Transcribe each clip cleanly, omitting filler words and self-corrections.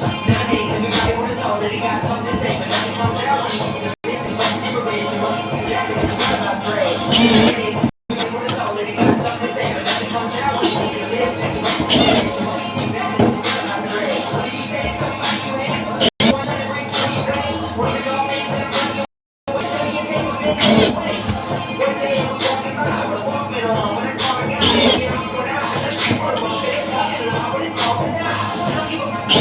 Nowadays, everybody wanna talk that they got something to say, but nothing comes out when you feel it. Too much liberation, exactly what you about Dre. Nowadays, everybody wanna talk that they got something to say, but nothing comes out when you feel it. Too much liberation, exactly what you about Dre. What do you say to somebody you hate? You want trying to bring to your brain? What is all things that bring you? What's gonna be a table that they wait? One day I was walking by with a Walkman on, when I caught a guy, baby, I'm going out. I just want to walk in the parking lot, but it's talking now. I don't give a fuck.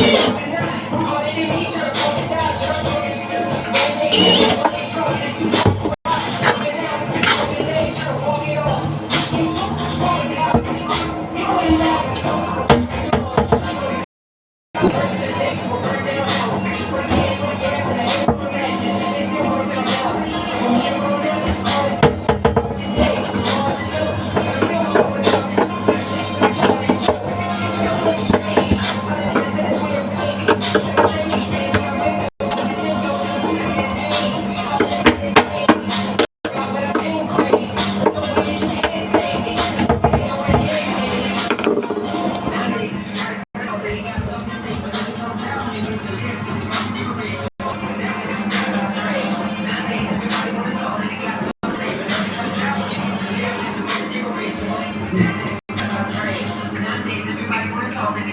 Exactly.